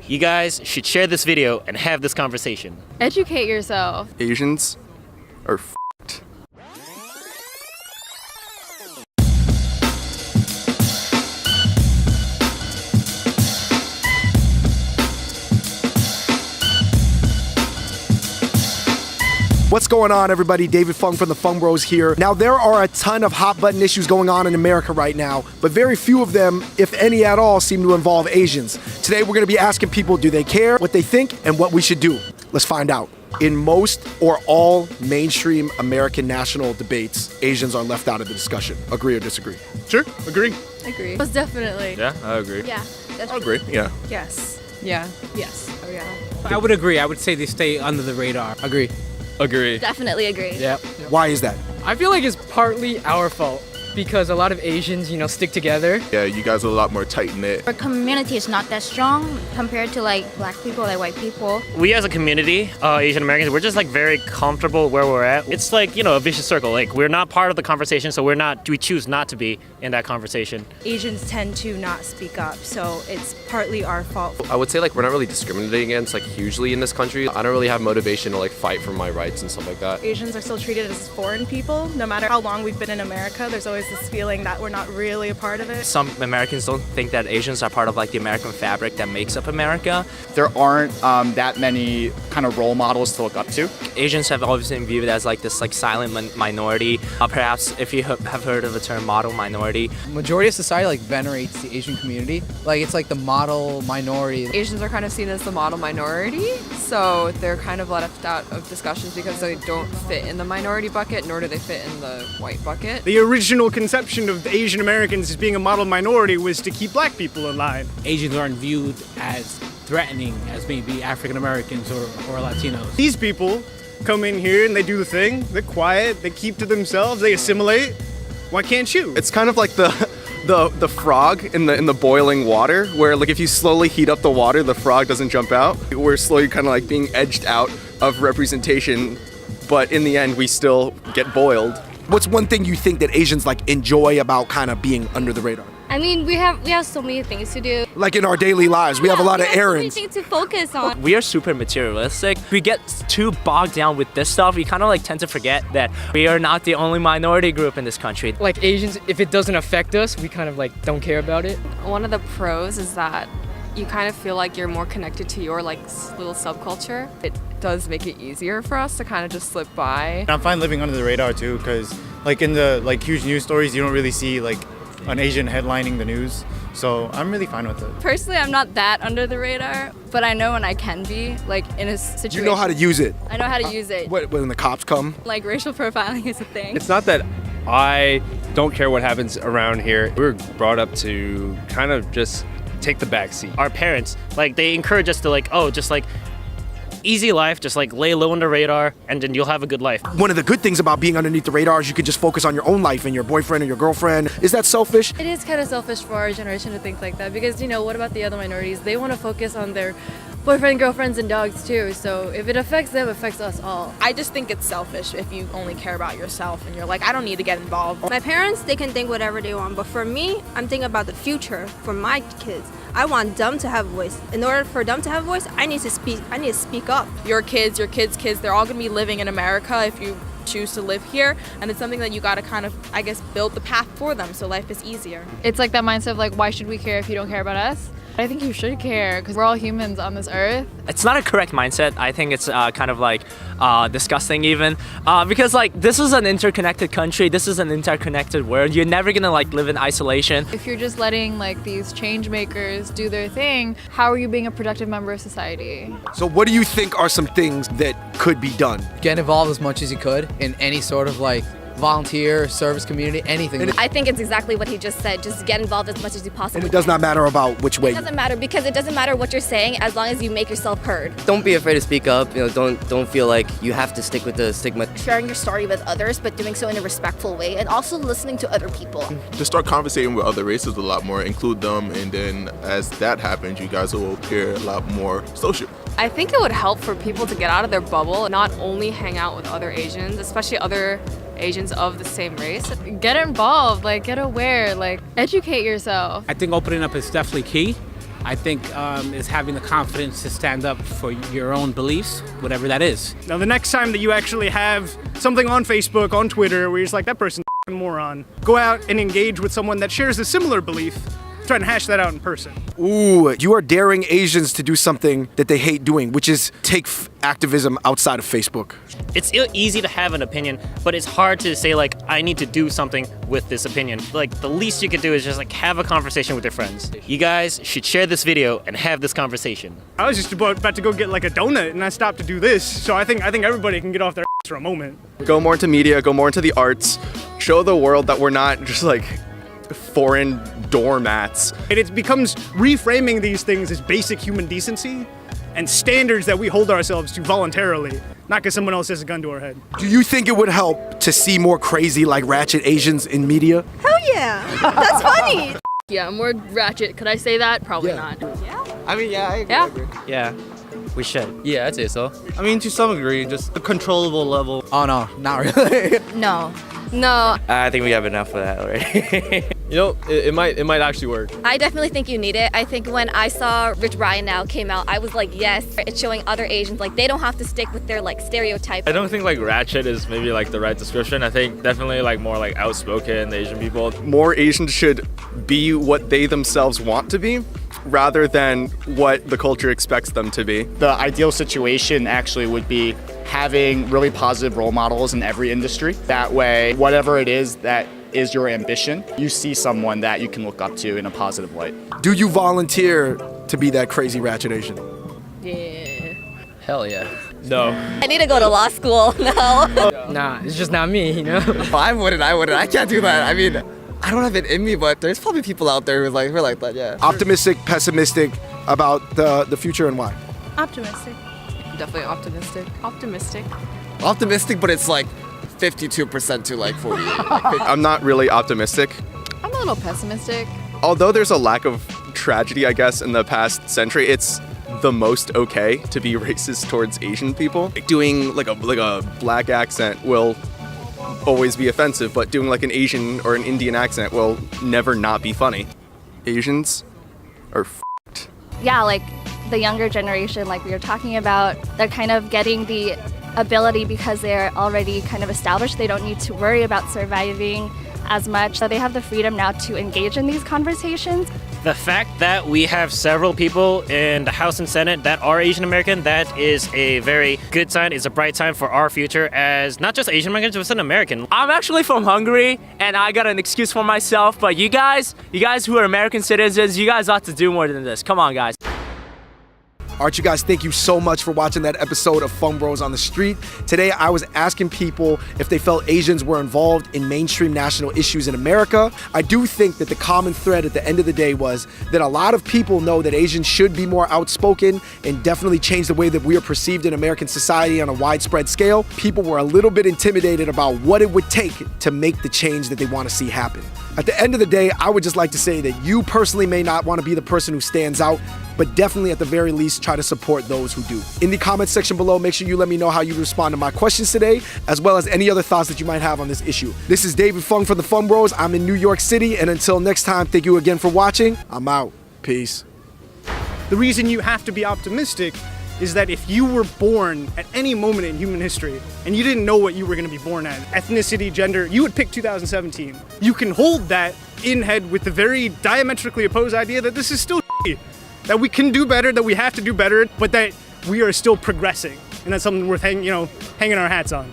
You guys should share this video and have this conversation. Educate yourself. Asians are f***ed. What's going on, everybody? David Fung from the Fung Bros here. Now, there are a ton of hot button issues going on in America right now, but very few of them, if any at all, seem to involve Asians. Today, we're gonna be asking people, do they care, what they think, and what we should do. Let's find out. In most or all mainstream American national debates, Asians are left out of the discussion. Agree or disagree? Sure, agree. Agree. Most definitely. Yeah, I agree. Yeah. I agree, yeah. Yes. Yeah. Yes. Oh yeah. I would agree. I would say they stay under the radar. Agree. Agree. Definitely agree. Yeah. Why is that? I feel like it's partly our fault because a lot of Asians, stick together. Yeah, you guys are a lot more tight-knit. Our community is not that strong compared to like black people, like white people. We as a community, Asian Americans, we're just like very comfortable where we're at. It's like, a vicious circle. Like we're not part of the conversation, so we choose not to be in that conversation. Asians tend to not speak up, so it's partly our fault. I would say we're not really discriminated against hugely in this country. I don't really have motivation to fight for my rights and stuff like that. Asians are still treated as foreign people. No matter how long we've been in America, there's always this feeling that we're not really a part of it. Some Americans don't think that Asians are part of the American fabric that makes up America. There aren't that many kind of role models to look up to. Asians have always been viewed as this silent minority. Perhaps if you have heard of the term model minority. Majority of society venerates the Asian community. It's the model minority. Asians are kind of seen as the model minority, so they're kind of left out of discussions because they don't fit in the minority bucket, nor do they fit in the white bucket. The original conception of Asian Americans as being a model minority was to keep black people in line. Asians aren't viewed as threatening as maybe African Americans or Latinos. These people come in here and they do the thing. They're quiet, they keep to themselves, they assimilate. Why can't you? It's kind of like the frog in the boiling water, where if you slowly heat up the water, the frog doesn't jump out. We're slowly kind of being edged out of representation, but in the end, we still get boiled. What's one thing you think that Asians enjoy about kind of being under the radar? I mean, we have so many things to do. Like in our daily lives, we have a lot of errands. So many things to focus on. We are super materialistic. We get too bogged down with this stuff. We kind of tend to forget that we are not the only minority group in this country. Asians, if it doesn't affect us, we kind of don't care about it. One of the pros is that you kind of feel like you're more connected to your little subculture. It does make it easier for us to kind of just slip by. I'm fine living under the radar too, because in the huge news stories, you don't really see an Asian headlining the news. So I'm really fine with it. Personally, I'm not that under the radar, but I know when I can be, in a situation. You know how to use it. I know how to use it. When the cops come? Racial profiling is a thing. It's not that I don't care what happens around here. We were brought up to kind of just take the back seat. Our parents, they encourage us to easy life, just lay low on the radar, and then you'll have a good life. One of the good things about being underneath the radar is you can just focus on your own life and your boyfriend or your girlfriend. Is that selfish? It is kind of selfish for our generation to think like that because, what about the other minorities? They want to focus on their boyfriend, girlfriends, and dogs too. So if it affects them, it affects us all. I just think it's selfish if you only care about yourself and you're I don't need to get involved. My parents, they can think whatever they want, but for me, I'm thinking about the future for my kids. I want them to have a voice. In order for them to have a voice, I need to speak up. Your kids, your kids' kids, they're all gonna be living in America if you choose to live here, and it's something that you gotta kind of, build the path for them so life is easier. It's that mindset of why should we care if you don't care about us? I think you should care because we're all humans on this earth. It's not a correct mindset. I think it's kind of disgusting even because this is an interconnected country. This is an interconnected world. You're never gonna live in isolation. If you're just letting these change makers do their thing, how are you being a productive member of society? So what do you think are some things that could be done? Get involved as much as you could in any sort of volunteer, service community, anything. I think it's exactly what he just said. Just get involved as much as you possibly can. And it does not matter about which way. It doesn't matter because it doesn't matter what you're saying as long as you make yourself heard. Don't be afraid to speak up. Don't feel like you have to stick with the stigma. Sharing your story with others, but doing so in a respectful way, and also listening to other people. Just start conversating with other races a lot more, include them, and then as that happens, you guys will appear a lot more social. I think it would help for people to get out of their bubble, not only hang out with other Asians, especially other Asians of the same race. Get involved, get aware, educate yourself. I think opening up is definitely key. I think is having the confidence to stand up for your own beliefs, whatever that is. Now, the next time that you actually have something on Facebook, on Twitter, where you're just like, that person's a moron, go out and engage with someone that shares a similar belief. Try and hash that out in person. Ooh, you are daring Asians to do something that they hate doing, which is take activism outside of Facebook. It's easy to have an opinion, but it's hard to say like, I need to do something with this opinion. Like the least you could do is just like have a conversation with your friends. You guys should share this video and have this conversation. I was just about to go get like a donut and I stopped to do this. So I think everybody can get off their ass for a moment. Go more into media, go more into the arts, show the world that we're not just like foreign doormats. It becomes reframing these things as basic human decency and standards that we hold ourselves to voluntarily, not because someone else has a gun to our head. Do you think it would help to see more crazy, like ratchet Asians in media? Hell yeah, that's funny. Yeah, more ratchet. Could I say that? Probably not. I mean, yeah, I agree. Yeah, we should. Yeah, I'd say so. I mean, to some degree, just a controllable level. Oh no, not really. No. No. I think we have enough of that already. You know, it might actually work. I definitely think you need it. I think when I saw Rich Brian Now came out, I was like, yes, it's showing other Asians, like they don't have to stick with their like stereotype. I don't think like ratchet is maybe like the right description. I think definitely like more like outspoken Asian people. More Asians should be what they themselves want to be, rather than what the culture expects them to be. The ideal situation actually would be having really positive role models in every industry. That way, whatever it is that is your ambition, you see someone that you can look up to in a positive light. Do you volunteer to be that crazy ratchet Asian? Yeah. Hell yeah. No. I need to go to law school. No. Nah, it's just not me, you know? I wouldn't. I can't do that. I mean, I don't have it in me, but there's probably people out there who are like that, yeah. Optimistic, pessimistic about the future and why? Optimistic. Definitely optimistic. Optimistic. Optimistic, but it's like 52% to like 48. I'm not really optimistic. I'm a little pessimistic. Although there's a lack of tragedy, I guess, in the past century, it's the most okay to be racist towards Asian people. Like doing like a black accent will always be offensive, but doing like an Asian or an Indian accent will never not be funny. Asians are f***ed. Yeah, like the younger generation, like we were talking about, they're kind of getting the ability because they're already kind of established. They don't need to worry about surviving as much. So they have the freedom now to engage in these conversations. The fact that we have several people in the House and Senate that are Asian American, that is a very good sign. It's a bright sign for our future as not just Asian Americans, but as an American. I'm actually from Hungary, and I got an excuse for myself, but you guys who are American citizens, you guys ought to do more than this. Come on, guys. All right, you guys, thank you so much for watching that episode of Fung Bros on the Street. Today, I was asking people if they felt Asians were involved in mainstream national issues in America. I do think that the common thread at the end of the day was that a lot of people know that Asians should be more outspoken and definitely change the way that we are perceived in American society on a widespread scale. People were a little bit intimidated about what it would take to make the change that they want to see happen. At the end of the day, I would just like to say that you personally may not want to be the person who stands out, but definitely at the very least try to support those who do. In the comments section below, make sure you let me know how you respond to my questions today, as well as any other thoughts that you might have on this issue. This is David Fung from the Fung Bros. I'm in New York City, and until next time, thank you again for watching. I'm out. Peace. The reason you have to be optimistic is that if you were born at any moment in human history and you didn't know what you were going to be born as, ethnicity, gender, you would pick 2017. You can hold that in head with the very diametrically opposed idea that this is still shitty, that we can do better, that we have to do better, but that we are still progressing. And that's something worth hanging our hats on.